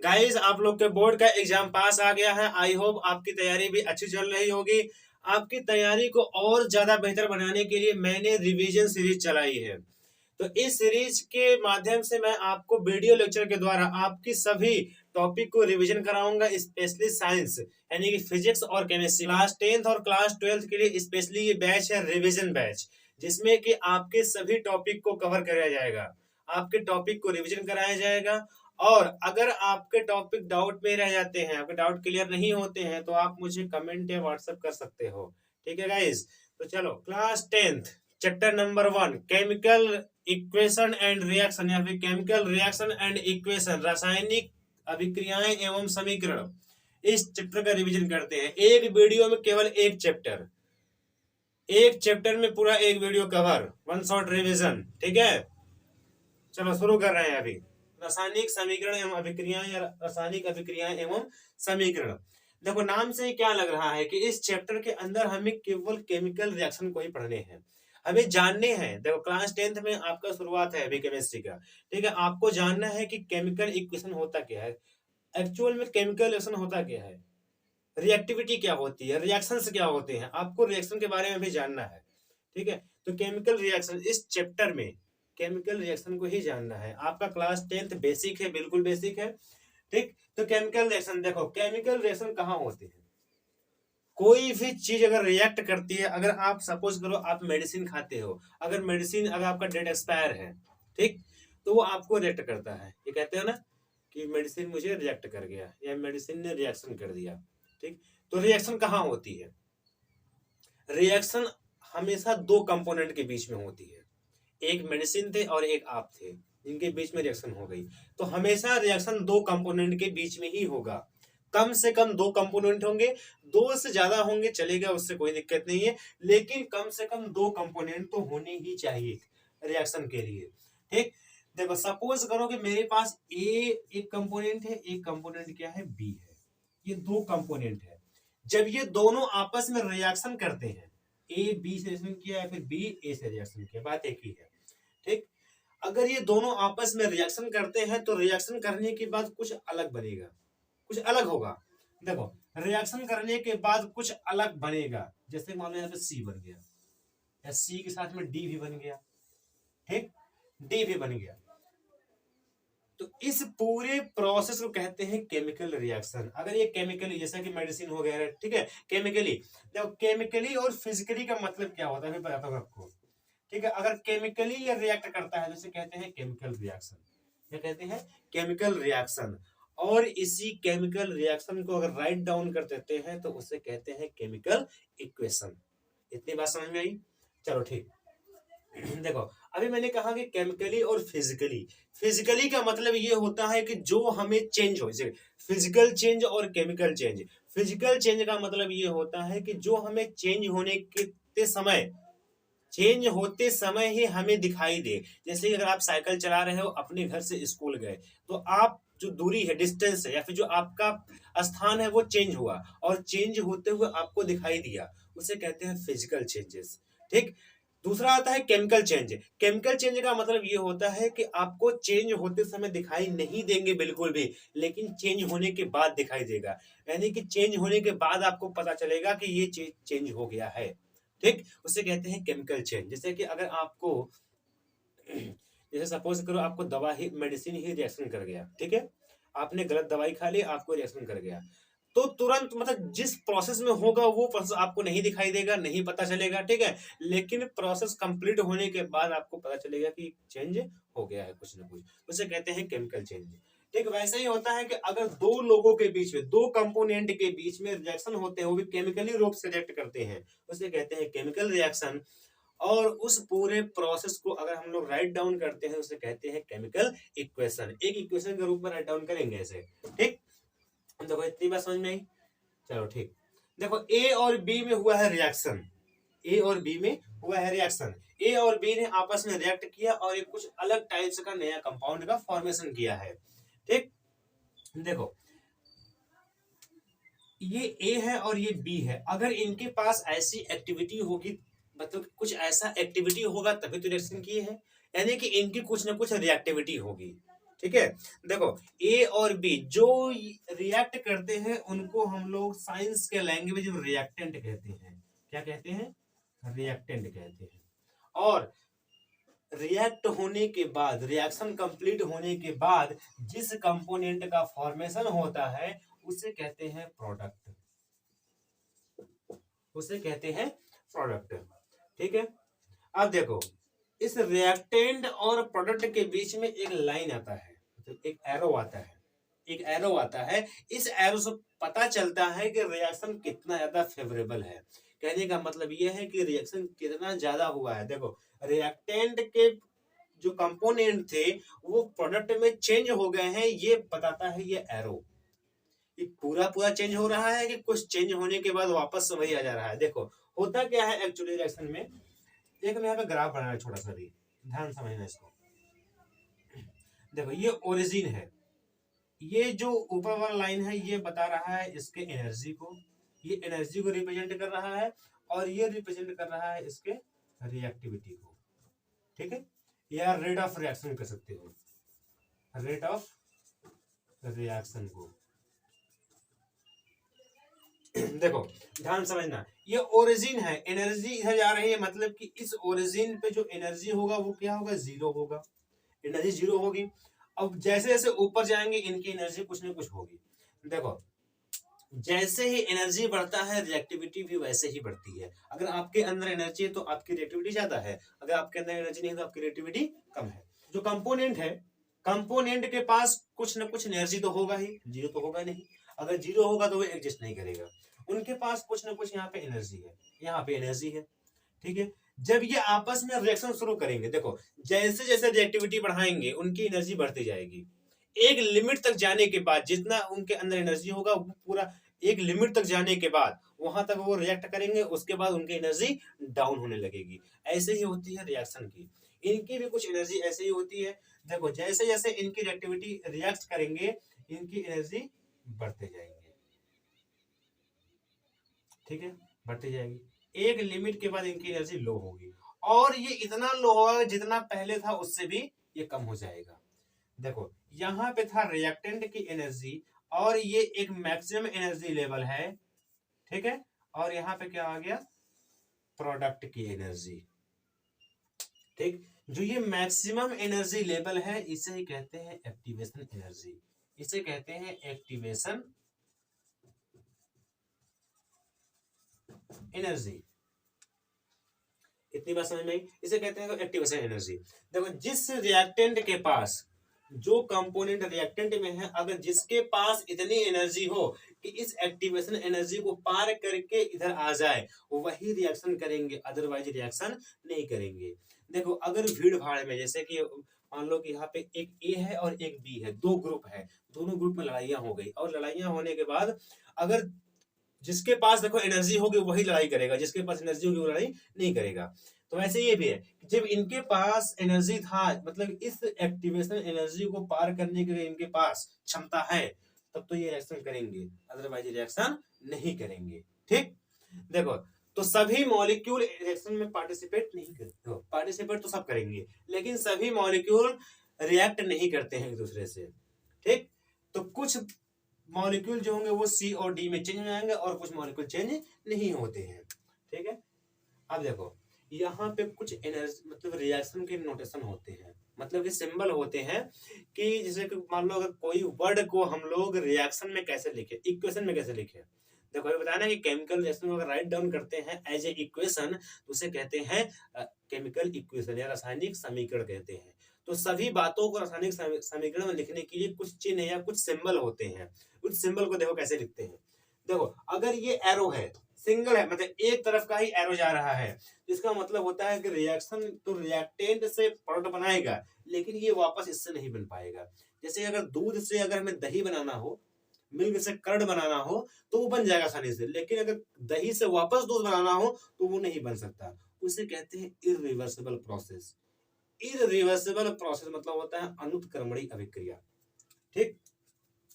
Guys आप लोग के बोर्ड का एग्जाम पास आ गया है। आई होप आपकी तैयारी भी अच्छी चल रही होगी। आपकी तैयारी को और ज्यादा बेहतर बनाने के लिए मैंने रिवीजन सीरीज चलाई है। तो इस सीरीज के माध्यम से मैं आपको वीडियो लेक्चर के द्वारा आपकी सभी टॉपिक को रिवीजन कराऊंगा, स्पेशली साइंस यानी कि फिजिक्स और केमिस्ट्री। क्लास 10th और क्लास 12th के लिए स्पेशली ये बैच है रिवीजन बैच, जिसमें कि आपके सभी टॉपिक को कवर कराया जाएगा, आपके टॉपिक को रिवीजन कराया जाएगा। और अगर आपके टॉपिक डाउट में रह जाते हैं, आपके डाउट क्लियर नहीं होते हैं, तो आप मुझे कमेंट या व्हाट्सएप कर सकते हो। ठीक है गाइस, तो चलो class 10th chapter number 1 chemical equation and reaction या फिर केमिकल रिएक्शन एंड इक्वेशन, रासायनिक अभिक्रियाएं एवं समीकरण, इस चैप्टर का रिवीजन करते हैं। एक वीडियो में केवल एक चैप्टर, एक चैप्टर में पूरा एक video cover, one shot revision. ठीक है, चलो शुरू कर रहे हैं अभी। रासायनिक समीकरण एवं अभिक्रियाएं या रासायनिक अभिक्रियाएं एवं समीकरण। देखो नाम से ही क्या लग रहा है कि इस चैप्टर के अंदर हमें केवल केमिकल रिएक्शन को ही पढ़ने हैं, हमें जानने हैं। देखो क्लास 10th में आपका शुरुआत है अभी केमिस्ट्री का। ठीक है, आपको जानना है कि केमिकल इक्वेशन होता क्या है, एक्चुअल में केमिकल रिएक्शन होता क्या है, रिएक्टिविटी क्या होती है, रिएक्शंस क्या होते हैं, आपको रिएक्शन के बारे में भी जानना है। ठीक है, तो केमिकल रिएक्शन इस चैप्टर में केमिकल रिएक्शन को ही जानना है। आपका क्लास 10th बेसिक है, बिल्कुल बेसिक है। ठीक, तो केमिकल रिएक्शन देखो, केमिकल रिएक्शन कहाँ होते हैं, कोई भी चीज अगर रिएक्ट करती है, अगर आप सपोज करो आप मेडिसिन खाते हो, अगर मेडिसिन अगर आपका डेट एक्सपायर है, ठीक, तो वो आपको रिएक्ट करता है। ये कहते हैं ना कि मेडिसिन मुझे रिएक्ट कर गया या मेडिसिन ने रिएक्शन कर दिया। ठीक, तो रिएक्शन कहाँ होती है, रिएक्शन हमेशा दो कंपोनेंट के बीच में होती है। एक मेडिसिन थे और एक आप थे, जिनके बीच में रिएक्शन हो गई। तो हमेशा रिएक्शन दो कंपोनेंट के बीच में ही होगा, कम से कम दो कंपोनेंट होंगे, दो से ज्यादा होंगे चलेगा, उससे कोई दिक्कत नहीं है, लेकिन कम से कम दो कंपोनेंट तो होने ही चाहिए रिएक्शन के लिए। ठीक, देखो सपोज करो कि मेरे पास ए एक कंपोनेंट है, एक कंपोनेंट क्या है, बी है, ये दो कंपोनेंट है। जब ये दोनों आपस में रिएक्शन करते हैं, ए बी से रिएक्शन किया या फिर बी ए से रिएक्शन किया, बात एक ही है। ठीक, अगर ये दोनों आपस में रिएक्शन करते हैं तो रिएक्शन करने के बाद कुछ अलग बनेगा, कुछ अलग होगा। देखो रिएक्शन करने के बाद कुछ अलग बनेगा, जैसे मान लो यहाँ पे सी बन गया या सी के साथ में डी भी बन गया। ठीक, डी भी बन गया, तो इस पूरे प्रोसेस को कहते हैं केमिकल रिएक्शन। अगर ये केमिकली जैसा कि मेडिसिन हो गया है, ठीक है, केमिकली, देखो केमिकली और फिजिकली का मतलब क्या होता है मैं बताता हूँ आपको। ठीक है, अगर केमिकली ये रिएक्ट करता है तो इसे कहते हैं केमिकल रिएक्शन, क्या कहते हैं, केमिकल रिएक्शन। और इसी केमिकल रिएक्शन को अगर राइट डाउन कर देते हैं तो उसे कहते हैं केमिकल इक्वेशन। इतनी बात समझ में आई, चलो ठीक। देखो अभी मैंने कहा कि केमिकली और फिजिकली, फिजिकली का मतलब ये होता है कि जो हमें चेंज हो, जैसे फिजिकल चेंज और केमिकल चेंज। फिजिकल चेंज का मतलब ये होता है कि जो हमें चेंज होने के समय, चेंज होते समय ही हमें दिखाई दे। जैसे अगर आप साइकिल चला रहे हो, अपने घर से स्कूल गए, तो आप जो दूरी है, डिस्टेंस है, या फिर जो आपका स्थान है वो चेंज हुआ और चेंज होते हुए आपको दिखाई दिया, उसे कहते हैं फिजिकल चेंजेस। ठीक, दूसरा आता है केमिकल चेंज। केमिकल चेंज का मतलब ये होता है कि आपको चेंज होते समय दिखाई नहीं देंगे बिल्कुल भी, लेकिन चेंज होने के बाद दिखाई देगा, यानी कि चेंज होने के बाद आपको पता चलेगा कि ये चीज चेंज हो गया है। ठीक, उसे कहते हैं केमिकल चेंज। जैसे कि अगर आपको जैसे सपोज करो आपको दवा ही, मेडिसिन ही रिएक्शन कर गया, ठीक है, आपने गलत दवाई खा ली, आपको रिएक्शन कर गया, तो तुरंत मतलब जिस प्रोसेस में होगा वो प्रोसेस आपको नहीं दिखाई देगा, नहीं पता चलेगा। ठीक है, लेकिन प्रोसेस कंप्लीट होने के बाद आपको पता चलेगा कि चेंज हो गया है कुछ ना कुछ, उसे कहते हैं केमिकल चेंज। ठीक, वैसे ही होता है कि अगर दो लोगों के बीच में, दो कंपोनेंट के बीच में रिएक्शन होते हैं, वो भी केमिकली रूप से रिएक्ट करते हैं, उसे कहते हैं केमिकल रिएक्शन। और उस पूरे प्रोसेस को अगर हम लोग राइट डाउन करते हैं उसे कहते हैं केमिकल इक्वेशन। एक इक्वेशन के रूप में राइट डाउन करेंगे ऐसे। ठीक, देखो इतनी बात समझ में आई, चलो ठीक। देखो ए और बी में हुआ है रिएक्शन, ए और बी में हुआ है रिएक्शन, ए और बी ने आपस में रिएक्ट किया और एक कुछ अलग टाइप्स का नया कंपाउंड का फॉर्मेशन किया है। ठीक, देखो ये ए है और ये बी है, अगर इनके पास ऐसी एक्टिविटी होगी, मतलब कुछ ऐसा एक्टिविटी होगा तभी तो रिएक्शन किए हैं, यानी कि इनकी कुछ ना कुछ रिएक्टिविटी होगी। ठीक है। देखो ए और बी जो रिएक्ट करते हैं उनको हम लोग साइंस के लैंग्वेज में रिएक्टेंट कहते हैं। क्या कहते हैं? रिएक्टेंट कहते हैं। और रिएक्ट होने के बाद, रिएक्शन कंप्लीट होने के बाद जिस कंपोनेंट का फॉर्मेशन होता है उसे कहते हैं प्रोडक्ट, उसे कहते हैं प्रोडक्ट। ठीक है। अब देखो इस रिएक्टेंट और प्रोडक्ट के बीच में एक लाइन आता है, मतलब एक एरो आता है, एक एरो आता है। इस एरो से पता चलता है कि रिएक्शन कितना ज्यादा फेवरेबल है। कहने का मतलब यह है कि रिएक्शन कितना ज्यादा हुआ है। देखो रिएक्टेंट के जो कंपोनेंट थे वो प्रोडक्ट में चेंज हो गए हैं, ये बताता है ये एरो। ये पूरा पूरा चेंज हो रहा है कि कुछ चेंज होने के बाद वापस वही आ जा रहा है। देखो होता क्या है एक्चुअली रिएक्शन में, एक मैं यहाँ पे ग्राफ बनाना है छोटा सा, भी ध्यान समझना इसको। देखो ये ओरिजिन है, ये जो ऊपर वाला लाइन है ये बता रहा है इसके एनर्जी को, ये एनर्जी को रिप्रेजेंट कर रहा है, और ये रिप्रेजेंट कर रहा है इसके रिएक्टिविटी को। ठीक है, या रेट ऑफ रिएक्शन कर सकते हो, रेट ऑफ रिएक्शन को। देखो ध्यान समझना, ये ओरिजिन है, एनर्जी इधर जा रही है, मतलब कि इस ओरिजिन पे जो एनर्जी होगा वो क्या होगा? जीरो होगा, एनर्जी जीरो होगी। अब जैसे जैसे ऊपर जाएंगे इनकी एनर्जी कुछ ना कुछ होगी। देखो जैसे ही एनर्जी बढ़ता है रिएक्टिविटी भी वैसे ही बढ़ती है। अगर आपके अंदर एनर्जी है तो आपकी रिएक्टिविटी ज्यादा है, अगर आपके अंदर एनर्जी नहीं है तो आपकी रिएक्टिविटी कम है। जो कंपोनेंट है, कंपोनेंट के पास कुछ ना कुछ एनर्जी तो होगा ही, जीरो तो होगा नहीं। अगर जीरो होगा तो वो एग्जिस्ट नहीं करेगा। उनके पास कुछ ना कुछ यहाँ पे एनर्जी है, यहाँ पे एनर्जी है। ठीक है, जब ये आपस में रिएक्शन शुरू करेंगे, देखो जैसे जैसे रिएक्टिविटी बढ़ाएंगे उनकी एनर्जी बढ़ती जाएगी। एक लिमिट तक जाने के बाद जितना उनके अंदर एनर्जी होगा वो पूरा, एक लिमिट तक जाने के बाद वहां तक वो रिएक्ट करेंगे, उसके बाद उनकी एनर्जी डाउन होने लगेगी। ऐसे ही होती है रिएक्शन की, इनकी भी कुछ एनर्जी ऐसे ही होती है। देखो जैसे जैसे इनकी रिएक्टिविटी रिएक्ट करेंगे इनकी एनर्जी बढ़ते जाएंगे। ठीक है, बढ़ती जाएगी, एक लिमिट के बाद इनकी एनर्जी लो होगी, और ये इतना लो होगा जितना पहले था उससे भी ये कम हो जाएगा। देखो यहां पे था रिएक्टेंट की एनर्जी, और ये एक मैक्सिमम एनर्जी लेवल है। ठीक है, और यहाँ पे क्या आ गया? प्रोडक्ट की एनर्जी। ठीक, जो ये मैक्सिमम एनर्जी लेवल है इसे ही कहते हैं एक्टिवेशन एनर्जी, इसे कहते हैं एक्टिवेशन एनर्जी। इतनी बात समझ में आई? इसे कहते हैं एक्टिवेशन एनर्जी। देखो जिस रिएक्टेंट के पास, जो कंपोनेंट रिएक्टेंट में है, अगर जिसके पास इतनी एनर्जी हो कि इस एक्टिवेशन एनर्जी को पार करके इधर आ जाए वही रिएक्शन करेंगे, अदरवाइज रिएक्शन नहीं करेंगे। देखो अगर भीड़ भाड़ में, जैसे कि मान लो कि यहाँ पे एक ए है और एक बी है, दो ग्रुप है, दोनों ग्रुप में लड़ाइयां हो गई, और लड़ाइयां होने के बाद अगर जिसके पास देखो एनर्जी होगी वही लड़ाई करेगा, जिसके पास एनर्जी होगी वो लड़ाई नहीं करेगा। तो वैसे ये भी है, जब इनके पास एनर्जी था, मतलब इस एक्टिवेशन एनर्जी को पार करने के लिए इनके पास क्षमता है, तब तो ये रिएक्शन करेंगे, अदरवाइज रिएक्शन नहीं करेंगे। ठीक, देखो तो सभी मॉलिक्यूल रिएक्शन में पार्टिसिपेट नहीं करते, पार्टिसिपेट तो सब करेंगे लेकिन सभी मॉलिक्यूल रिएक्ट नहीं करते हैं एक दूसरे से। ठीक, तो कुछ मॉलिक्यूल जो होंगे वो सी और डी में चेंज हो जाएंगे और कुछ मॉलिक्यूल चेंज नहीं होते हैं। ठीक है, अब देखो यहाँ पे कुछ एनर्जी, मतलब रिएक्शन के नोटेशन होते हैं, मतलब कि सिंबल होते हैं, कि जैसे कि मान लो अगर कोई वर्ड को हम लोग रिएक्शन में कैसे लिखे, इक्वेशन में कैसे लिखे। देखो ये बताया ना कि केमिकल रिएक्शन को अगर राइट डाउन करते हैं एज ए इक्वेशन तो उसे कहते हैं केमिकल इक्वेशन या रासायनिक समीकरण कहते हैं। तो सभी बातों को रासायनिक समीकरण में लिखने के लिए कुछ चिन्ह या कुछ सिंबल होते हैं। उस सिंबल को देखो कैसे लिखते हैं। देखो अगर ये एरो है, सिंगल है, मतलब एक तरफ का ही एरो जा रहा है, इसका मतलब होता है कि रिएक्शन तो रिएक्टेंट से प्रोडक्ट बनाएगा लेकिन ये वापस इससे नहीं बन पाएगा। जैसे अगर दूध से अगर हमें दही बनाना हो, मिल्क से कर्ड बनाना हो तो वो बन जाएगा आसानी से, लेकिन अगर दही से वापस दूध बनाना हो तो वो नहीं बन सकता। उसे कहते हैं इरिवर्सिबल प्रोसेस। इरिवर्सिबल प्रोसेस मतलब होता है अनुत्क्रमणीय अभिक्रिया। ठीक,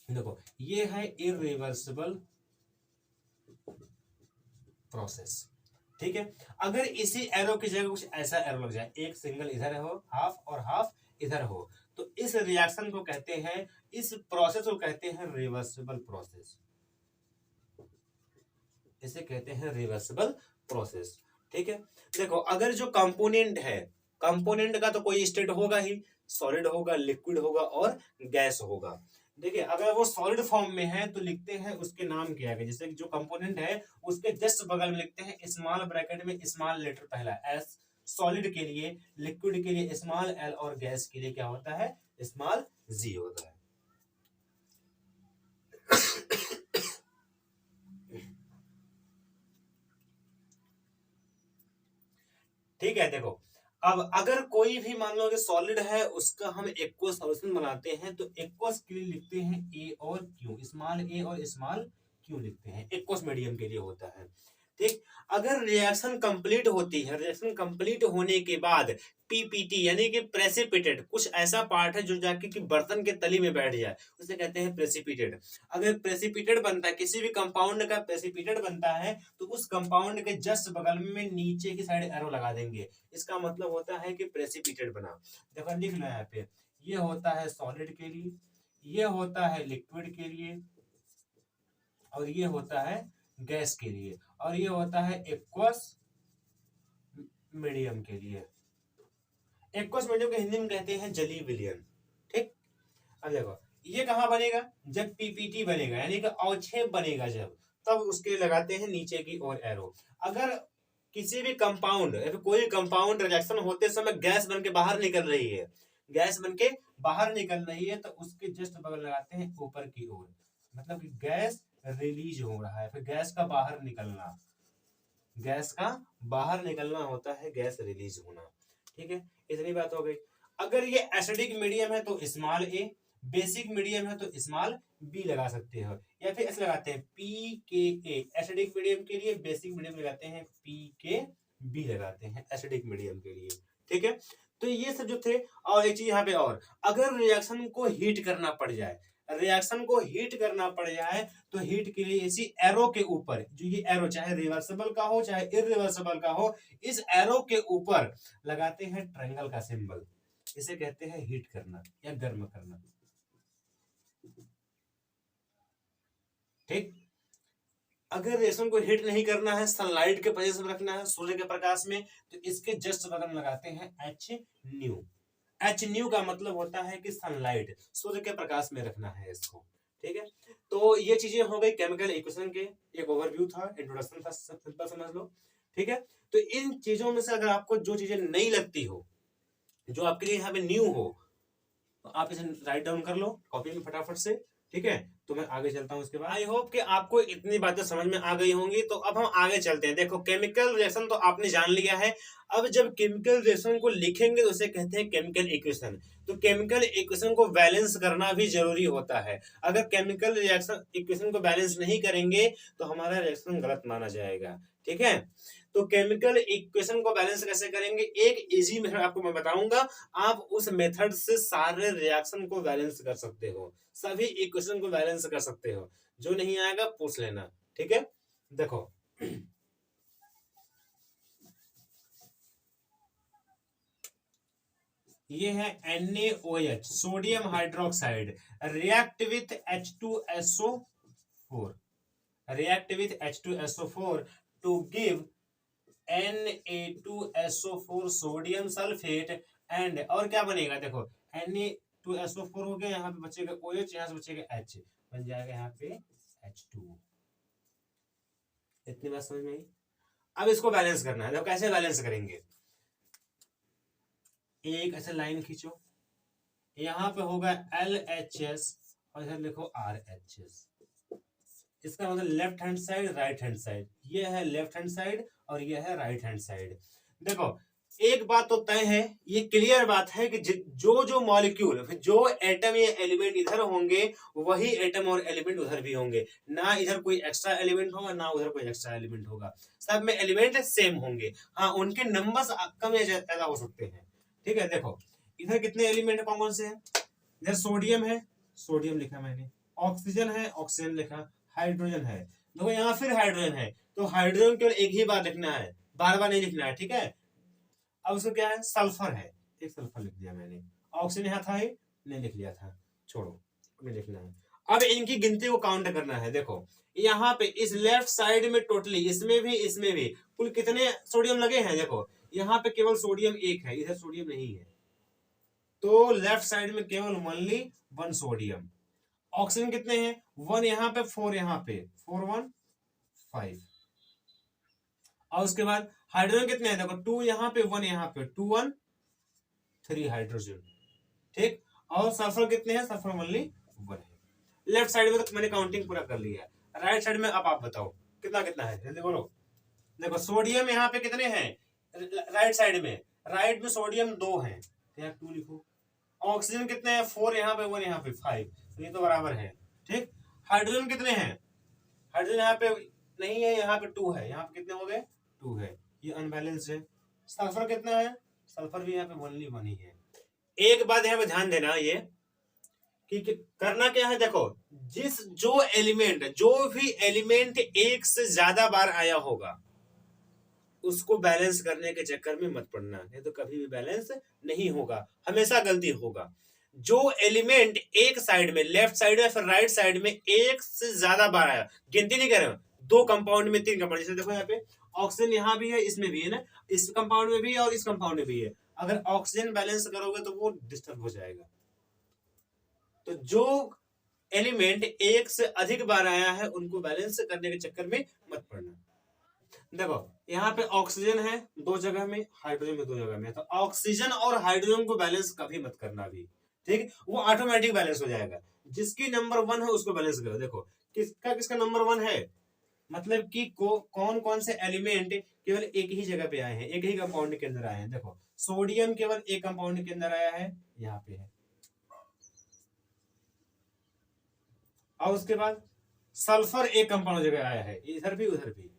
देखो ये है इरिवर्सिबल प्रोसेस। ठीक है, अगर इसी एरो की जगह कुछ ऐसा एरो लग जाए, एक सिंगल इधर हो हाफ और हाफ इधर हो, तो इस रिएक्शन को कहते हैं, इस प्रोसेस को कहते हैं रिवर्सिबल प्रोसेस, इसे कहते हैं रिवर्सिबल प्रोसेस। ठीक है, देखो अगर जो कंपोनेंट है, कंपोनेंट का तो कोई स्टेट होगा ही, सॉलिड होगा, लिक्विड होगा और गैस होगा। देखिए अगर वो सॉलिड फॉर्म में है तो लिखते हैं उसके नाम के आगे, जैसे जो कंपोनेंट है उसके जस्ट बगल में लिखते हैं स्मॉल ब्रैकेट में स्मॉल लेटर पहला एस, सॉलिड के लिए, लिक्विड के लिए स्मॉल एल और गैस के लिए क्या होता है, स्मॉल जी होता है। ठीक है, देखो अब अगर कोई भी मान लो कि सॉलिड है उसका हम एक्वस सॉल्यूशन बनाते हैं तो एक्वस के लिए लिखते हैं ए और क्यू, स्मॉल ए और स्मॉल क्यू लिखते हैं, एक्वस मीडियम के लिए होता है। ठीक, अगर रिएक्शन कंप्लीट होती है, रिएक्शन कंप्लीट होने के बाद पीपीटी यानी कि प्रेसिपिटेट, कुछ ऐसा पार्ट है जो जाके कि बर्तन के तली में बैठ जाए, उसे कहते हैं प्रेसिपिटेट। अगर प्रेसिपिटेट बनता है, किसी भी कंपाउंड का प्रेसिपिटेट बनता है तो उस कंपाउंड के जस्ट बगल में नीचे की साइड एरो लगा देंगे, इसका मतलब होता है कि प्रेसिपिटेट बना। देखो लिख लो यहाँ पे, ये होता है सॉलिड के लिए, ये होता है लिक्विड के लिए, और ये होता है गैस के लिए, और ये होता है एक्वस मीडियम के लिए। एक्वस मीडियम को हिंदी में कहते हैं जली विलयन। ठीक, अब देखो ये कहां बनेगा, जब पीपीटी बनेगा यानी कि अवक्षेप बनेगा जब, तब उसके लगाते हैं नीचे की ओर एरो। अगर किसी भी कंपाउंड या फिर कोई कंपाउंड रिएक्शन होते समय गैस बन के बाहर निकल रही है, गैस बन के बाहर निकल रही है तो उसके जस्ट बगल लगाते हैं ऊपर की ओर, मतलब कि गैस रिलीज हो रहा है, फिर गैस का बाहर निकलना, गैस का बाहर निकलना होता है गैस रिलीज होना। ठीक है, इतनी बात हो गई। अगर ये एसिडिक मीडियम है तो स्मॉल ए, बेसिक मीडियम है तो स्मॉल बी लगा सकते हो, या फिर ऐसे लगाते हैं पी के ए, एसिडिक मीडियम के लिए, बेसिक मीडियम लगाते हैं पी के बी लगाते हैं एसिडिक मीडियम के लिए। ठीक है, तो ये सब जो थे। और एक चीज यहाँ पे और, अगर रिएक्शन को हीट करना पड़ जाए, रिएक्शन को हीट करना पड़ जाए तो हीट के लिए इसी एरो के ऊपर, जो ये एरो चाहे रिवर्सिबल का हो चाहे इरिवर्सिबल का हो, इस एरो के ऊपर लगाते हैं ट्रायंगल का सिंबल, इसे कहते हैं हीट करना या गर्म करना। ठीक, अगर रिएक्शन को हीट नहीं करना है, सनलाइट के पोजीशन में रखना है, सूर्य के प्रकाश में, तो इसके जस्ट बगल में लगाते हैं एच न्यू। एच न्यू का मतलब होता है कि सनलाइट, सूर्य के प्रकाश में रखना है इसको। ठीक है, तो ये चीजें हो गई केमिकल इक्वेशन के, एक ओवरव्यू था, इंट्रोडक्शन था, सिंपल समझ लो। ठीक है, तो इन चीजों में से अगर आपको जो चीजें नहीं लगती हो, जो आपके लिए यहाँ पे न्यू हो, तो आप इसे राइट डाउन कर लो कॉपी में फटाफट से। ठीक है, तो मैं आगे चलता हूँ इसके बाद। आई होप कि आपको इतनी बातें समझ में आ गई होंगी। तो अब हम आगे चलते हैं। देखो केमिकल रिएक्शन तो आपने जान लिया है, अब जब केमिकल रिएक्शन को लिखेंगे तो उसे कहते हैं केमिकल इक्वेशन। तो केमिकल इक्वेशन को बैलेंस करना भी जरूरी होता है। अगर केमिकल रिएक्शन इक्वेशन को बैलेंस नहीं करेंगे तो हमारा रिएक्शन गलत माना जाएगा। ठीक है, तो केमिकल इक्वेशन को बैलेंस कैसे करेंगे, एक इजी मेथड आपको मैं बताऊंगा, आप उस मेथड से सारे रिएक्शन को बैलेंस कर सकते हो, सभी इक्वेशन को बैलेंस कर सकते हो। जो नहीं आएगा पूछ लेना। ठीक है, देखो ये है NaOH, sodium hydroxide, react with H2SO4, react with H2SO4 to give Na2SO4 sodium sulphate and, और क्या बनेगा, देखो Na2SO4 हो गया, यहाँ पे बचेगा OH, यहाँ से बचेगा H, बन जाएगा यहाँ पे H2। इतनी बात समझ में आई। अब इसको बैलेंस करना है, देखो कैसे बैलेंस करेंगे। एक ऐसे लाइन खींचो, यहाँ पे होगा LHS और इधर लिखो RHS, इसका मतलब left hand side right hand side, ये है लेफ्ट हैंड साइड और ये है राइट हैंड साइड। देखो एक बात तो तय है, ये क्लियर बात है कि जो जो मॉलिक्यूल, जो एटम या एलिमेंट इधर होंगे वही एटम और एलिमेंट उधर भी होंगे, ना इधर कोई एक्स्ट्रा एलिमेंट होगा ना उधर कोई एक्स्ट्रा एलिमेंट होगा, सब में एलिमेंट सेम होंगे। हाँ, उनके नंबर्स कम या ज्यादा हो सकते हैं। ठीक है, देखो इधर कितने एलिमेंट कौन कौन से हैं, इधर सोडियम है, सोडियम लिखा मैंने, ऑक्सीजन है, ऑक्सीजन लिखा, हाइड्रोजन है, देखो यहाँ फिर हाइड्रोजन है, तो हाइड्रोजन केवल एक ही बार लिखना है, बार बार नहीं लिखना है। ठीक है, अब उसको क्या है, सल्फर है, एक सल्फर लिख दिया मैंने, ऑक्सीजन यहाँ था, नहीं लिख लिया था, छोड़ो, नहीं लिखना है। अब इनकी गिनती को काउंट करना है। देखो यहाँ पे इस लेफ्ट साइड में टोटली इसमें भी कुल कितने सोडियम लगे हैं। देखो यहाँ पे केवल सोडियम एक है, इधर सोडियम नहीं है, तो लेफ्ट साइड में केवल ओनली 1 सोडियम। ऑक्सीजन कितने हैं, 1 यहाँ पे 4 यहाँ पे, 4 1 5। और उसके बाद हाइड्रोजन कितने हैं, देखो 2 यहाँ पे 1 यहाँ पे, 2 1 3 हाइड्रोजन। ठीक, और सल्फर कितने हैं, सल्फर ओनली 1 है। लेफ्ट साइड में तो मैंने काउंटिंग पूरा कर लिया है। राइट साइड में अब आप बताओ कितना कितना है, जल्दी बोलो। देखो सोडियम यहाँ पे कितने हैं राइट साइड में, राइट में सोडियम 2 है, तो यहाँ 2 लिखो। ऑक्सीजन कितने हैं, 4 यहाँ पे 1 यहाँ पे 5, तो ये तो बराबर है। ठीक, हाइड्रोजन कितने हैं, हाइड्रोजन यहाँ पे नहीं है, यहाँ पे 2 है, यहाँ पे कितने हो गए 2 है, ये अनबैलेंस है। सल्फर कितना है, सल्फर भी यहाँ पे ओनली 1 ही है। एक बात यहाँ पे ध्यान देना ये कि करना क्या है, देखो जो भी एलिमेंट एक से ज्यादा बार आया होगा उसको बैलेंस करने के चक्कर में मत पड़ना, नहीं तो कभी भी बैलेंस नहीं होगा, हमेशा गलती होगा। जो एलिमेंट एक साइड में, लेफ्ट साइड में फिर राइट साइड में एक से ज्यादा बार आया, गिनती नहीं कर रहे हो, 2 कंपाउंड में 3 कंपाउंड, जैसे देखो यहाँ पे ऑक्सीजन यहाँ भी है, इसमें भी है ना, इस कंपाउंड में भी है और इस कंपाउंड में भी है। अगर ऑक्सीजन बैलेंस करोगे तो वो डिस्टर्ब हो जाएगा। तो जो एलिमेंट एक से अधिक बार आया है उनको बैलेंस करने के चक्कर में मत पड़ना। देखो यहाँ पे ऑक्सीजन है 2 जगह में, हाइड्रोजन में 2 जगह में, तो ऑक्सीजन और हाइड्रोजन को बैलेंस कभी मत करना भी, ठीक, वो ऑटोमेटिक बैलेंस हो जाएगा। जिसकी नंबर 1 है उसको बैलेंस करो। देखो किसका किसका नंबर 1 है, मतलब कि कौन कौन से एलिमेंट केवल एक ही जगह पे आए हैं, एक ही कंपाउंड के अंदर आए हैं। देखो सोडियम केवल एक कंपाउंड के अंदर आया है, यहाँ पे है, और उसके बाद सल्फर एक कंपाउंड जगह आया है, इधर भी उधर भी,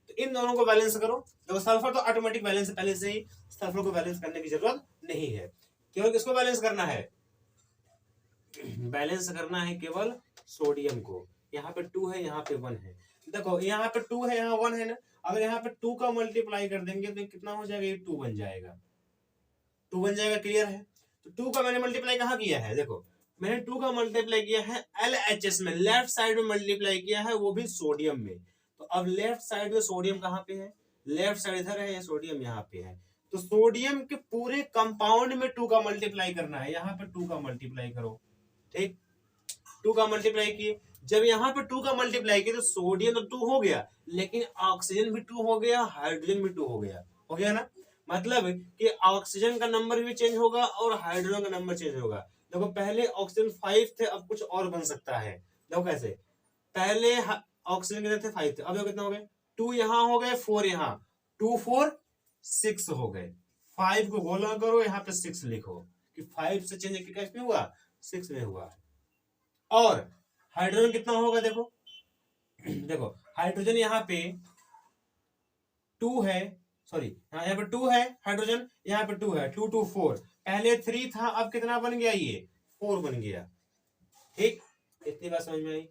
तो इन दोनों को बैलेंस करो। देखो सल्फर तो ऑटोमेटिक बैलेंस पहले से ही, सल्फर को बैलेंस करने की जरूरत नहीं है, केवल किसको बैलेंस करना है, बैलेंस करना है केवल सोडियम को। यहाँ पे 2 है, यहाँ पे 1 है। देखो यहाँ पे 2 है, यहाँ 1 है ना, अगर यहाँ पे 2 का मल्टीप्लाई कर देंगे तो कितना हो जाएगा, ये 2 बन जाएगा, 2 बन जाएगा, क्लियर है। तो 2 का मैंने मल्टीप्लाई कहाँ किया है, देखो मैंने 2 का मल्टीप्लाई किया है LHS में, लेफ्ट साइड में मल्टीप्लाई किया है, वो भी सोडियम में। तो अब लेफ्ट साइड में सोडियम कहाँ पे है, लेफ्ट साइड इधर है, सोडियम यहाँ पे है, तो सोडियम के पूरे कंपाउंड में 2 का मल्टीप्लाई करना है, यहाँ पे 2 का मल्टीप्लाई करो। ठीक, 2 का मल्टीप्लाई किए, जब यहाँ पे 2 का मल्टीप्लाई किए तो सोडियम तो 2 हो गया, लेकिन ऑक्सीजन भी 2 हो गया, हाइड्रोजन भी 2 हो गया ना, मतलब कि ऑक्सीजन का नंबर भी चेंज होगा और हाइड्रोजन का नंबर चेंज होगा। देखो पहले ऑक्सीजन 5 थे, अब कुछ और बन सकता है। देखो कैसे, पहले ऑक्सीजन कितने थे, 5 थे, अब कितना हो गए, 2 यहाँ हो गए, 4 यहाँ, 2 4 6 हो गए। 5 को गोला करो, यहाँ पे 6 लिखो कि 5 से चेंज किसमें हुआ, 6 में हुआ। और हाइड्रोजन कितना होगा, देखो देखो हाइड्रोजन यहाँ पे 2 है, सॉरी यहाँ पे 2 है हाइड्रोजन, यहाँ पे 2 है, 2 2 4, पहले 3 था, अब कितना बन गया, ये 4 बन गया। ठीक, इतनी बात समझ में आई।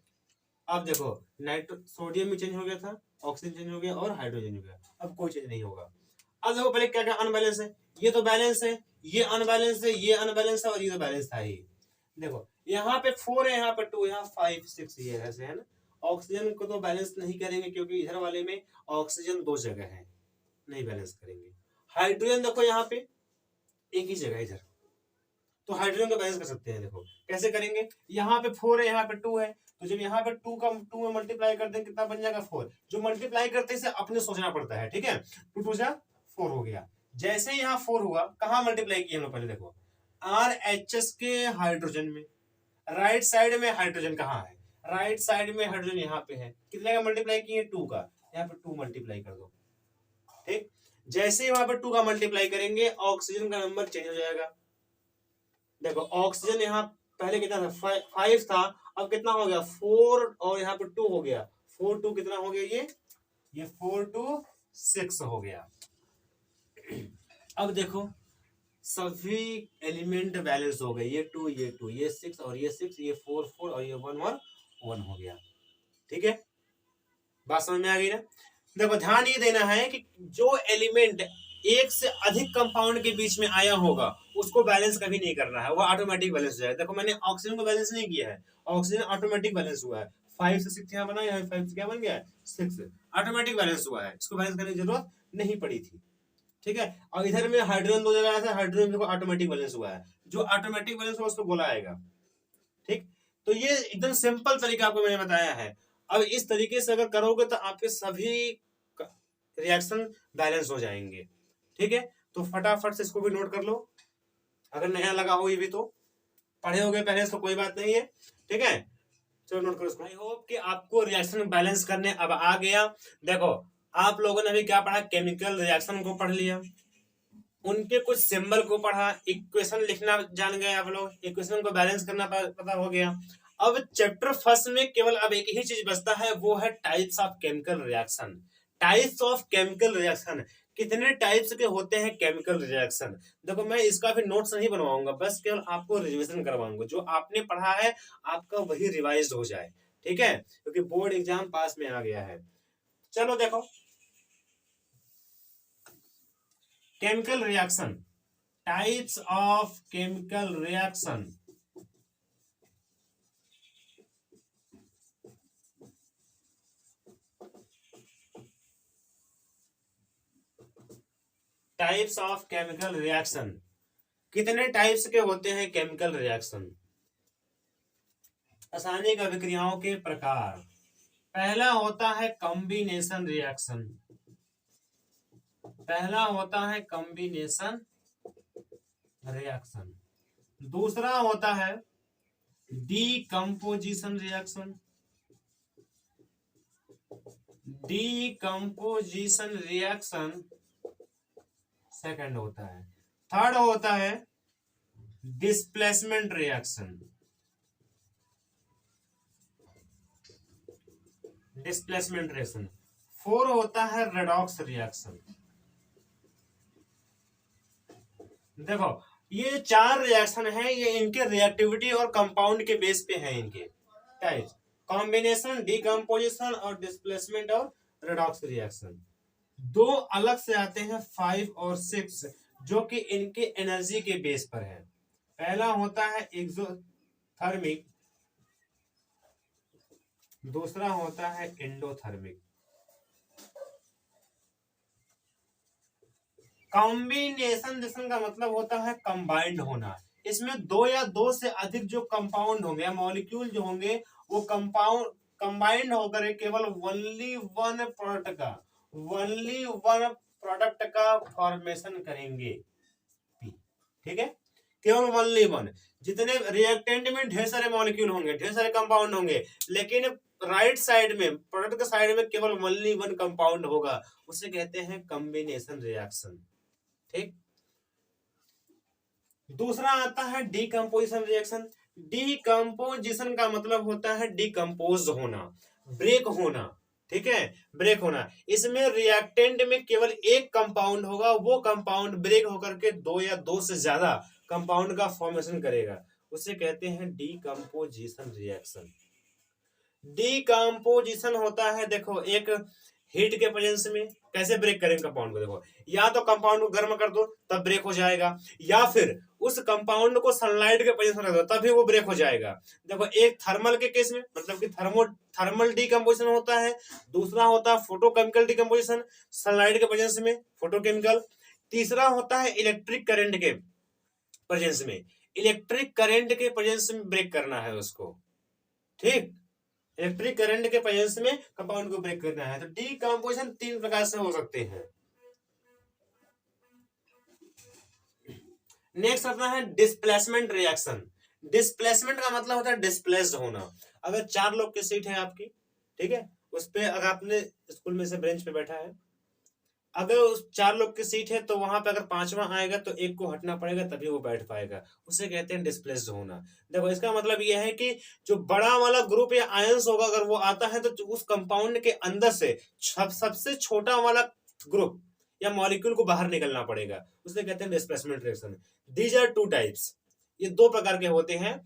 अब देखो सोडियम भी चेंज हो गया था, ऑक्सीजन चेंज हो गया और हाइड्रोजन हो गया, अब कोई चेंज नहीं होगा। अब देखो पहले क्या क्या अनबैलेंस है, ये तो बैलेंस है, ये अनबैलेंस है, ये अनबैलेंस है और ये तो बैलेंस था ही। देखो यहाँ पे 4 है, यहाँ पे 2, यहाँ 5 6, ये ऐसे है ना। ऑक्सीजन को तो बैलेंस नहीं करेंगे क्योंकि इधर वाले में ऑक्सीजन 2 जगह है, नहीं बैलेंस करेंगे। हाइड्रोजन देखो यहाँ पे एक ही जगह इधर, तो हाइड्रोजन को बैलेंस कर सकते हैं। देखो कैसे करेंगे, यहाँ पे 4 है, यहाँ पे 2 है, तो जब यहाँ पे 2 का 2 में मल्टीप्लाई करते हैं कितना बन जाएगा, 4। जो मल्टीप्लाई करते हैं अपने सोचना पड़ता है, ठीक है, 2 2 जा 4 हो गया। जैसे यहाँ 4 हुआ, कहाँ मल्टीप्लाई किया हम लोग, पहले देखो RHS के हाइड्रोजन में, राइट साइड में हाइड्रोजन कहाँ है, राइट साइड में हाइड्रोजन यहाँ पे है, कितने का मल्टीप्लाई किए, 2 का, यहाँ पे 2 मल्टीप्लाई कर दो। ठीक, जैसे ही वहां पर 2 का मल्टीप्लाई करेंगे ऑक्सीजन का नंबर चेंज हो जाएगा। देखो ऑक्सीजन यहाँ पहले कितना था, 5 था, अब कितना हो गया, 4 और यहाँ पे 2 हो गया, 4 2 कितना हो गया, ये 4 2 6 हो गया। अब देखो सभी एलिमेंट बैलेंस हो गए, ये 2 ये 2 ये 6 और ये 6, ये 4 4 और ये 1 1 1 हो गया। ठीक है, बात समझ में आ गई ना। देखो ध्यान ये देना है कि जो एलिमेंट एक से अधिक कंपाउंड के बीच में आया होगा उसको बैलेंस कभी नहीं करना है, वो ऑटोमेटिक बैलेंस हो जाएगा। देखो मैंने ऑक्सीजन को बैलेंस नहीं किया है, ऑक्सीजन ऑटोमेटिक बैलेंस हुआ है, 5 से 6 यहाँ बना, यहाँ 5 से क्या बन गया है 6, ऑटोमेटिक बैलेंस हुआ है, इसको बैलेंस करने की जरूरत नहीं पड़ी थी। ठीक है, और इधर में हाइड्रोजन 2 जगह ऐसा, हाइड्रोजन देखो ऑटोमेटिक बैलेंस हुआ है, जो ऑटोमेटिक बैलेंस हुआ उसको बोला आएगा। ठीक, तो ये एकदम सिंपल तरीका आपको मैंने बताया है। अब इस तरीके से अगर करोगे तो आपके सभी रिएक्शन बैलेंस हो जाएंगे। ठीक है, तो फटाफट से इसको भी नोट कर लो, अगर नया लगा हो ये भी तो पढ़े होगे पहले तो कोई बात नहीं है। ठीक है, चलो नोट करो इसको। आई होप कि आपको रिएक्शन बैलेंस करने अब आ गया। देखो आप लोगों ने अभी क्या पढ़ा, केमिकल रिएक्शन को पढ़ लिया, उनके कुछ सिंबल को पढ़ा, इक्वेशन लिखना जान गए आप लोग, इक्वेशन को बैलेंस करना पता हो गया। अब चैप्टर फर्स्ट में केवल अब एक ही चीज बचता है, वो है types of chemical reaction. Types of chemical reaction, कितने टाइप्स के होते हैं केमिकल रिएक्शन। देखो मैं इसका भी नोट्स नहीं बनवाऊंगा, बस केवल आपको रिवीजन करवाऊंगा, जो आपने पढ़ा है आपका वही रिवाइज हो जाए। ठीक है, क्योंकि बोर्ड एग्जाम पास में आ गया है। चलो देखो, chemical reaction, types of chemical reaction. Types of chemical reaction, कितने टाइप्स के होते हैं केमिकल रिएक्शन। रासायनिक अभिक्रियाओं के प्रकार, पहला होता है कॉम्बिनेशन रिएक्शन, पहला होता है कॉम्बिनेशन रिएक्शन। दूसरा होता है decomposition reaction, decomposition reaction second होता है। थर्ड होता है displacement reaction, displacement reaction. Four होता है रेडॉक्स रिएक्शन। देखो ये चार रिएक्शन है, ये इनके रिएक्टिविटी और कंपाउंड के बेस पे है इनके टाइप्स, कॉम्बिनेशन, डीकंपोजिशन और डिस्प्लेसमेंट और रेडॉक्स रिएक्शन। दो अलग से आते हैं 5 और 6, जो कि इनके एनर्जी के बेस पर है। पहला होता है एक्सोथर्मिक, दूसरा होता है एंडोथर्मिक। कॉम्बिनेशन का मतलब होता है कंबाइंड होना, इसमें दो या दो से अधिक जो कंपाउंड होंगे या मॉलिक्यूल जो होंगे वो कंपाउंड कंबाइंड होकर केवल ओनली वन प्रोडक्ट का, ओनली वन प्रोडक्ट का फॉर्मेशन करेंगे। ठीक है, केवल ओनली वन। जितने रिएक्टेंट में ढेर सारे मॉलिक्यूल होंगे, ढेर सारे कंपाउंड होंगे, लेकिन राइट साइड में, प्रोडक्ट के साइड में केवल ओनली वन कंपाउंड होगा, उसे कहते हैं कॉम्बिनेशन रिएक्शन। ठीक, दूसरा आता है डीकंपोजिशन रिएक्शन। डीकंपोजिशन का मतलब होता है डिकम्पोज होना, ब्रेक होना। ठीक है, ब्रेक होना। इसमें रिएक्टेंट में केवल एक कंपाउंड होगा, वो कंपाउंड ब्रेक होकर के दो या दो से ज्यादा कंपाउंड का फॉर्मेशन करेगा, उसे कहते हैं डीकंपोजिशन रिएक्शन। डीकंपोजिशन होता है, देखो एक हीट के प्रेजेंस में कैसे ब्रेक करेंगे कंपाउंड को, देखो या तो कंपाउंड को गर्म कर दो तब ब्रेक हो जाएगा, या फिर उस कंपाउंड को सनलाइट के प्रेजेंस में रख दो तभी वो ब्रेक हो जाएगा। देखो एक थर्मल के केस में मतलब कि थर्मल डीकंपोजिशन होता है, दूसरा होता है फोटोकेमिकल डीकंपोजिशन, सनलाइट के प्रेजेंस में फोटोकेमिकल। तीसरा होता है इलेक्ट्रिक करंट के प्रेजेंस में, इलेक्ट्रिक करंट के प्रेजेंस में ब्रेक करना है उसको। ठीक, इलेक्ट्रिक करंट के प्रेजेंस में कंपाउंड को ब्रेक करना है। तो डीकंपोजिशन तीन प्रकार से हो सकते हैं। नेक्स्ट आता है डिस्प्लेसमेंट रिएक्शन। डिस्प्लेसमेंट का मतलब होता है डिस्प्लेस्ड होना। अगर 4 लोग की सीट है आपकी, ठीक है, उस पे अगर आपने स्कूल में से बेंच पे बैठा है, अगर उस 4 लोग की सीट है तो वहां पे अगर पांचवा आएगा तो एक को हटना पड़ेगा तभी वो बैठ पाएगा, उसे कहते हैं डिस्प्लेस्ड होना। देखो इसका मतलब यह है कि जो बड़ा वाला ग्रुप या आयंस होगा अगर वो आता है तो उस कंपाउंड के अंदर से सबसे छोटा वाला ग्रुप या मॉलिक्यूल को बाहर निकलना पड़ेगा, उसे कहते हैं displacement reaction. These are 2 types, ये 2 प्रकार के होते हैं।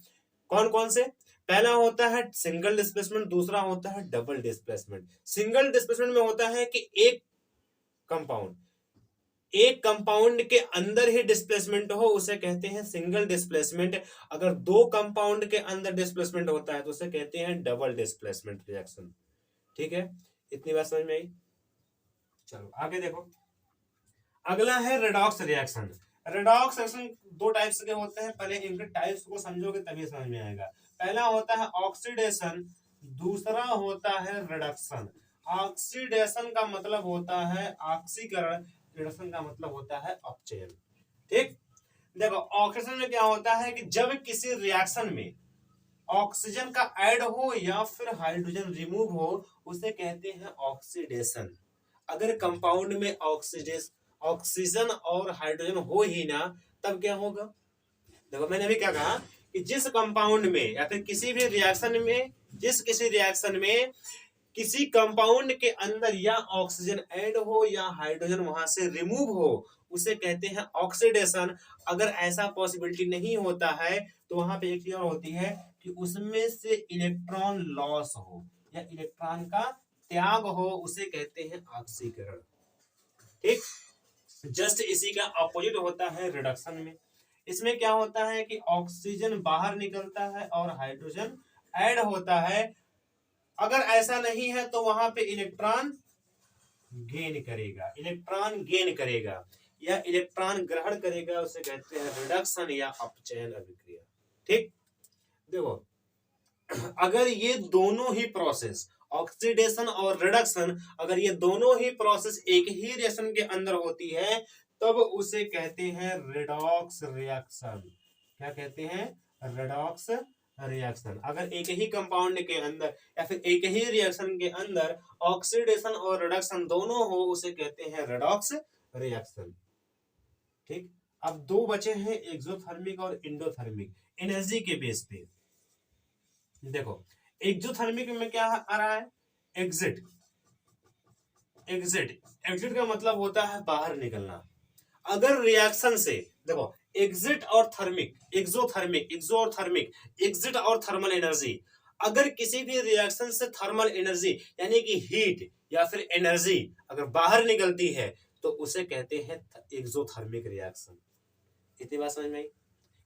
कौन कौन से, पहला होता है सिंगल डिस्प्लेसमेंट, दूसरा होता है डबल डिस्प्लेसमेंट। सिंगल डिस्प्लेसमेंट में होता है कि एक कंपाउंड एक कंपाउंड के अंदर ही डिस्प्लेसमेंट हो उसे कहते हैं सिंगल डिस्प्लेसमेंट। अगर दो कंपाउंड के अंदर डिस्प्लेसमेंट होता है तो उसे कहते हैं डबल डिस्प्लेसमेंट रिएक्शन। ठीक है, इतनी बात समझ में आई। चलो आगे देखो, अगला है रेडॉक्स रिएक्शन। रेडॉक्स रिएक्शन दो टाइप्स के होते हैं, पहले इनके टाइप्स को समझोगे तभी समझ में आएगा। पहला होता है ऑक्सीडेशन, दूसरा होता है रिडक्शन। ऑक्सीडेशन का मतलब होता है ऑक्सीकरण, रिडक्शन का मतलब होता है अपचयन। ठीक, देखो ऑक्सीडेशन में क्या होता है कि जब किसी रिएक्शन में ऑक्सीजन का ऐड हो या फिर हाइड्रोजन रिमूव हो उसे कहते हैं ऑक्सीडेशन। अगर कंपाउंड में ऑक्सीजन और हाइड्रोजन हो ही ना तब क्या होगा। देखो मैंने अभी क्या कहा कि जिस कंपाउंड में या फिर किसी भी रिएक्शन में, किसी रिएक्शन में किसी कंपाउंड के अंदर या ऑक्सीजन ऐड हो या हाइड्रोजन वहां से रिमूव हो उसे कहते हैं ऑक्सीडेशन। अगर ऐसा पॉसिबिलिटी नहीं होता है तो वहां पे एक चीज और होती है कि उसमें से इलेक्ट्रॉन लॉस हो या इलेक्ट्रॉन का त्याग हो उसे कहते हैं ऑक्सीकरण। ठीक, जस्ट इसी का अपोजिट होता है रिडक्शन में। इसमें क्या होता है कि ऑक्सीजन बाहर निकलता है और हाइड्रोजन ऐड होता है। अगर ऐसा नहीं है तो वहां पे इलेक्ट्रॉन गेन करेगा या इलेक्ट्रॉन ग्रहण करेगा, उसे कहते हैं रिडक्शन या अपचयन अभिक्रिया। ठीक, देखो अगर ये दोनों ही प्रोसेस ऑक्सीडेशन और रिडक्शन, अगर ये दोनों ही प्रोसेस एक ही रिएक्शन के अंदर होती है तब उसे कहते हैं रेडॉक्स रिएक्शन। क्या कहते हैं, रेडॉक्स रिएक्शन। अगर एक ही कंपाउंड के अंदर या फिर एक ही रिएक्शन के अंदर ऑक्सीडेशन और रिडक्शन दोनों हो उसे कहते हैं रेडॉक्स रिएक्शन। ठीक, अब दो बचे हैं एक्सोथर्मिक और इंडोथर्मिक एनर्जी के बेस पे। देखो एक्सोथर्मिक में क्या आ रहा है, एग्जिट। एग्जिट का मतलब होता है बाहर निकलना। अगर रिएक्शन से, देखो एग्जिट और थर्मिक, एक्सो और थर्मिक, एग्जिट और थर्मल एनर्जी, अगर किसी भी रिएक्शन से थर्मल एनर्जी यानी कि हीट या फिर एनर्जी अगर बाहर निकलती है तो उसे कहते हैं एक्सोथर्मिक रिएक्शन। इतनी बात समझ में आई।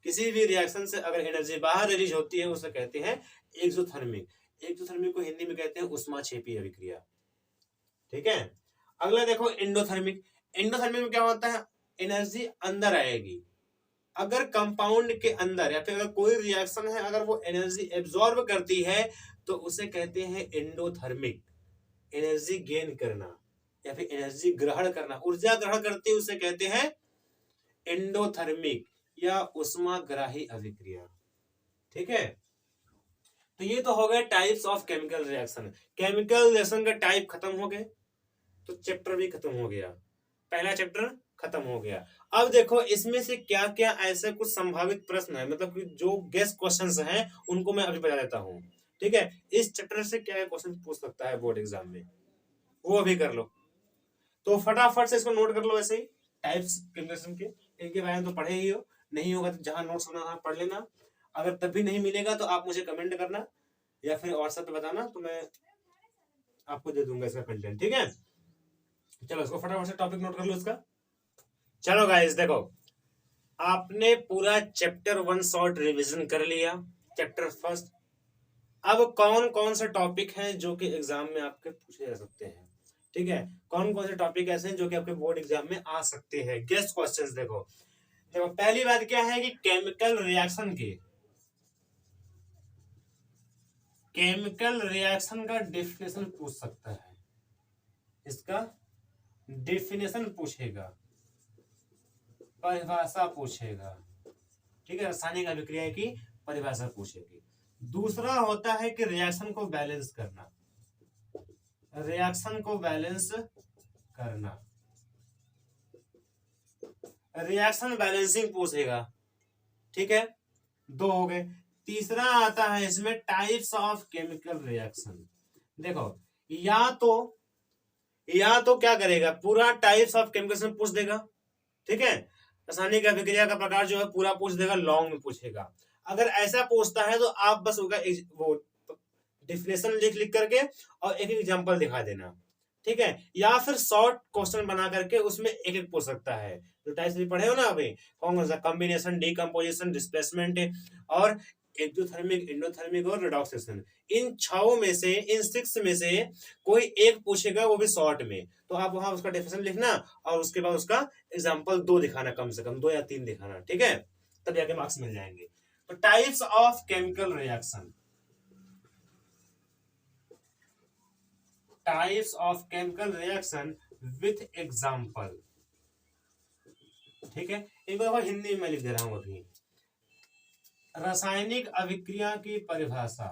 किसी भी रिएक्शन से अगर एनर्जी बाहर रिलीज होती है उसे कहते हैं एक्सोथर्मिक। एक्सोथर्मिक को हिंदी में कहते हैं ऊष्माक्षेपी अभिक्रिया। ठीक है, अगला देखो इंडोथर्मिक। इंडोथर्मिक में क्या होता है, एनर्जी अंदर आएगी। अगर कंपाउंड के अंदर या फिर अगर कोई रिएक्शन है अगर वो एनर्जी एब्जॉर्ब करती है तो उसे कहते हैं इंडोथर्मिक। एनर्जी गेन करना या फिर एनर्जी ग्रहण करना, ऊर्जा ग्रहण करती है उसे कहते हैं इंडोथर्मिक या ऊष्माग्राही अभिक्रिया। ठीक है, तो ये तो हो गए types of chemical reaction. Chemical reaction का टाइप खत्म हो गए तो चैप्टर भी खत्म हो गया, पहला चैप्टर खत्म हो गया। अब देखो इसमें से क्या क्या ऐसे कुछ संभावित प्रश्न है, मतलब कि जो गेस्ट क्वेश्चंस हैं उनको मैं अभी बता देता हूँ। ठीक है, इस चैप्टर से क्या क्वेश्चन पूछ सकता है बोर्ड एग्जाम में वो अभी कर लो। तो फटाफट से इसको नोट कर लो। ऐसे ही टाइप्स केमिकल के इनके बारे में तो पढ़े ही हो, नहीं होगा तो जहां नोट्स बना पढ़ लेना। अगर तब भी नहीं मिलेगा तो आप मुझे कमेंट करना या फिर व्हाट्सएप पे बताना, तो मैं आपको दे दूंगा इसका कंटेंट। ठीक है, चलो इसको फटाफट से टॉपिक नोट कर लो इसका। चलो गाइस देखो, आपने पूरा चैप्टर 1 शॉर्ट रिवीजन कर लिया, चैप्टर फर्स्ट। अब कौन कौन से टॉपिक हैं जो कि एग्जाम में आपके पूछे जा सकते हैं। ठीक है, कौन कौन से टॉपिक ऐसे हैं जो कि आपके बोर्ड एग्जाम में आ सकते हैं, गेस्ट क्वेश्चंस। देखो देखो पहली बात क्या है कि केमिकल रिएक्शन का डेफिनेशन पूछ सकता है, इसका डेफिनेशन पूछेगा, परिभाषा पूछेगा। ठीक है, रासायनिक अभिक्रिया की परिभाषा पूछेगी। दूसरा होता है कि रिएक्शन को बैलेंस करना, रिएक्शन बैलेंसिंग पूछेगा। ठीक है, दो हो गए। तीसरा आता है इसमें टाइप्स ऑफ केमिकल रिएक्शन। देखो या तो क्या करेगा, पूरा टाइप्स ऑफ केमिकल पूछ देगा। ठीक है, रासायनिक अभिक्रिया का प्रकार जो है पूरा पूछ देगा, लॉन्ग में पूछेगा। अगर ऐसा पूछता है तो आप बस होगा वो डेफिनेशन लिख करके और एक एग्जांपल दिखा देना। ठीक है, या फिर शॉर्ट क्वेश्चन बना करके उसमें एक एक पूछ सकता है। जो टाइप्स भी पढ़े हो ना अभी, कौन कौन सा, कॉम्बिनेशन, डीकम्पोजिशन, डिस्प्लेसमेंट और एक्टोथर्मिक, एंडोथर्मिक और रिडॉक्सेशन। इन 6 में से, इन 6 में से कोई एक पूछेगा, वो भी शॉर्ट में, तो आप वहां उसका डेफिनेशन लिखना और उसके बाद उसका एग्जांपल 2 दिखाना, कम से कम 2 या 3 दिखाना, ठीक है, तब जाके मार्क्स मिल जाएंगे। तो types of chemical reaction, types of chemical reaction with example, ठीक है, एक बार हिंदी में लिख दे रहा हूं अभी। रासायनिक अभिक्रिया की परिभाषा,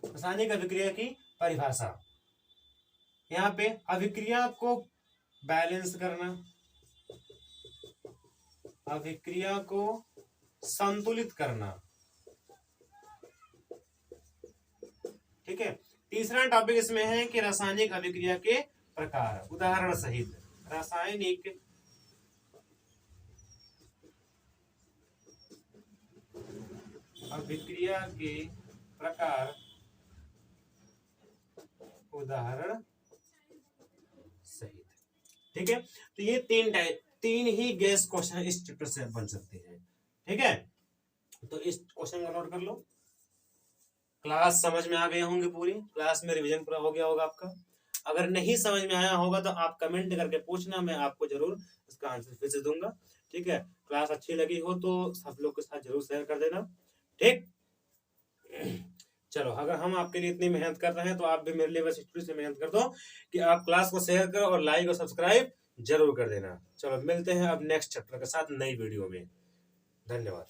रासायनिक अभिक्रिया की परिभाषा, यहाँ पे अभिक्रिया को बैलेंस करना, अभिक्रिया को संतुलित करना, ठीक है। तीसरा टॉपिक इसमें है कि रासायनिक अभिक्रिया के प्रकार, उदाहरण सहित रासायनिक अभिक्रिया के प्रकार, उदाहरण सहित, ठीक है। तो ये 3 ही गैस क्वेश्चन इस चैप्टर से बन सकते हैं, ठीक है। तो इस क्वेश्चन को नोट कर लो। क्लास समझ में आ गए होंगे, पूरी क्लास में रिवीजन पूरा हो गया होगा आपका। अगर नहीं समझ में आया होगा तो आप कमेंट करके पूछना, मैं आपको जरूर इसका आंसर फिर से दूंगा, ठीक है। क्लास अच्छी लगी हो तो सब लोग के साथ जरूर शेयर कर देना, ठीक। चलो, अगर हम आपके लिए इतनी मेहनत कर रहे हैं तो आप भी मेरे लिए बस स्टूडियो से मेहनत कर दो कि आप क्लास को शेयर करो और लाइक और सब्सक्राइब जरूर कर देना। चलो, मिलते हैं अब नेक्स्ट चैप्टर के साथ नई वीडियो में। धन्यवाद।